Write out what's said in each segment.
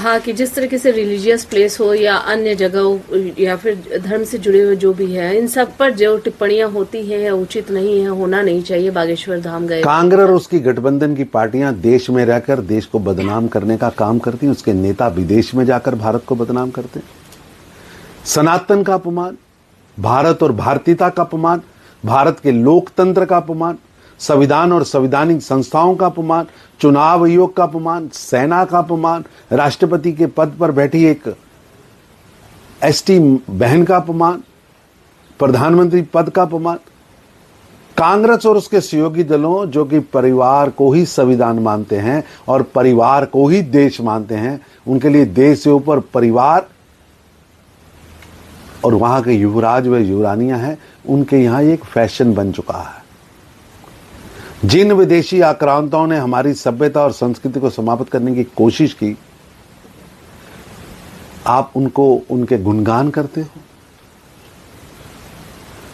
कहा कि जिस तरीके से रिलीजियस प्लेस हो या अन्य जगह या फिर धर्म से जुड़े हुए जो भी है, इन सब पर जो टिप्पणियां होती हैं उचित नहीं है, होना नहीं चाहिए। बागेश्वर धाम गए, कांग्रेस और उसकी गठबंधन की पार्टियां देश में रहकर देश को बदनाम करने का काम करती, उसके नेता विदेश में जाकर भारत को बदनाम करते। सनातन का अपमान, भारत और भारतीयता का अपमान, भारत के लोकतंत्र का अपमान, संविधान और संवैधानिक संस्थाओं का अपमान, चुनाव आयोग का अपमान, सेना का अपमान, राष्ट्रपति के पद पर बैठी एक एसटी बहन का अपमान, प्रधानमंत्री पद का अपमान। कांग्रेस और उसके सहयोगी दलों जो कि परिवार को ही संविधान मानते हैं और परिवार को ही देश मानते हैं, उनके लिए देश से ऊपर परिवार और वहां के युवराज व युवरानियां हैं, उनके यहां एक फैशन बन चुका है। जिन विदेशी आक्रांताओं ने हमारी सभ्यता और संस्कृति को समाप्त करने की कोशिश की, आप उनको उनके गुणगान करते हो।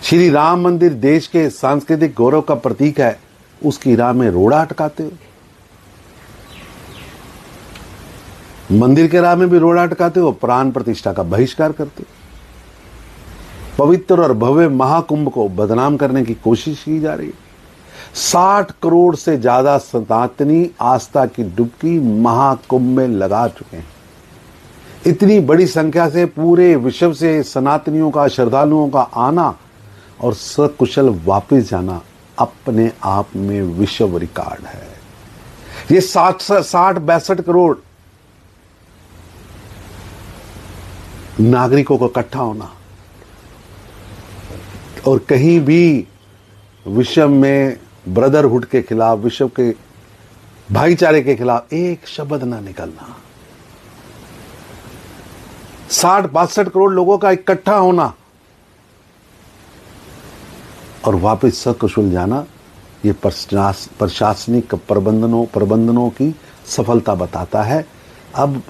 श्री राम मंदिर देश के सांस्कृतिक गौरव का प्रतीक है, उसकी राह में रोड़ा अटकाते हो। मंदिर के राह में भी रोड़ा अटकाते हो, प्राण प्रतिष्ठा का बहिष्कार करते हो। पवित्र और भव्य महाकुंभ को बदनाम करने की कोशिश की जा रही है। 60 करोड़ से ज्यादा सनातनी आस्था की डुबकी महाकुंभ में लगा चुके हैं। इतनी बड़ी संख्या से पूरे विश्व से सनातनियों का, श्रद्धालुओं का आना और सकुशल वापस जाना अपने आप में विश्व रिकॉर्ड है। ये 62 करोड़ नागरिकों को इकट्ठा होना और कहीं भी विश्व में ब्रदरहुड के खिलाफ, विश्व के भाईचारे के खिलाफ एक शब्द ना निकलना, 60-62 करोड़ लोगों का इकट्ठा होना और वापस सकुशल जाना, ये प्रशासनिक प्रबंधनों की सफलता बताता है। अब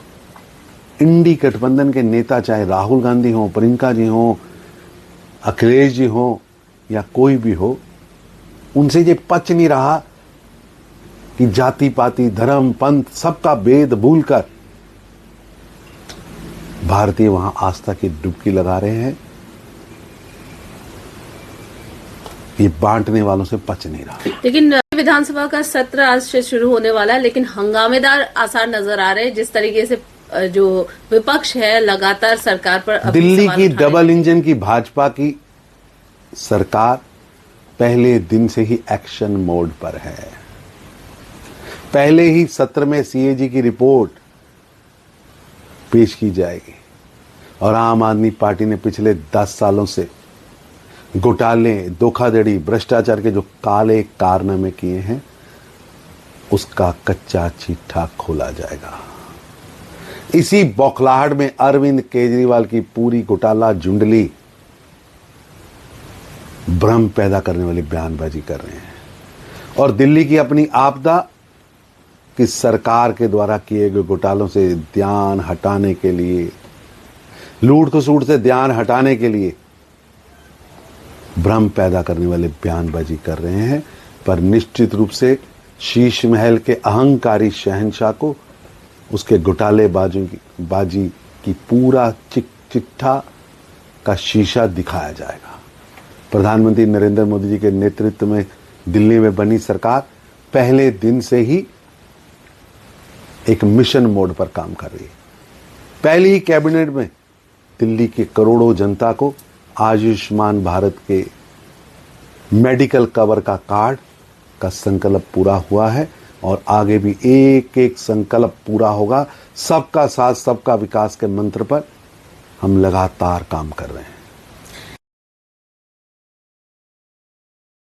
इंडी गठबंधन के नेता, चाहे राहुल गांधी हो, प्रियंका जी हो, अखिलेश जी हो या कोई भी हो, उनसे ये पच नहीं रहा कि जाति पाति, धर्म, पंथ सबका भेद भूलकर भारतीय वहां आस्था की डुबकी लगा रहे हैं। ये बांटने वालों से पच नहीं रहा। लेकिन विधानसभा का सत्र आज से शुरू होने वाला है, लेकिन हंगामेदार आसार नजर आ रहे हैं। जिस तरीके से जो विपक्ष है लगातार सरकार पर दिल्ली की डबल इंजन की भाजपा की सरकार पहले दिन से ही एक्शन मोड पर है। पहले ही सत्र में सीएजी की रिपोर्ट पेश की जाएगी और आम आदमी पार्टी ने पिछले 10 सालों से घोटाले, धोखाधड़ी, भ्रष्टाचार के जो काले कारनामे किए हैं, उसका कच्चा चिट्ठा खोला जाएगा। इसी बौखलाहट में अरविंद केजरीवाल की पूरी घोटाला जुंडली भ्रम पैदा करने वाली बयानबाजी कर रहे हैं और दिल्ली की अपनी आपदा कि सरकार के द्वारा किए गए घोटालों से ध्यान हटाने के लिए, लूट खसूट से ध्यान हटाने के लिए भ्रम पैदा करने वाले बयानबाजी कर रहे हैं। पर निश्चित रूप से शीश महल के अहंकारी शहंशाह को उसके घोटालेबाजी की पूरा चिट्ठा का शीशा दिखाया जाएगा। प्रधानमंत्री नरेंद्र मोदी जी के नेतृत्व में दिल्ली में बनी सरकार पहले दिन से ही एक मिशन मोड पर काम कर रही है। पहली ही कैबिनेट में दिल्ली के करोड़ों जनता को आयुष्मान भारत के मेडिकल कवर का कार्ड का संकल्प पूरा हुआ है और आगे भी एक एक संकल्प पूरा होगा। सबका साथ सबका विकास के मंत्र पर हम लगातार काम कर रहे हैं।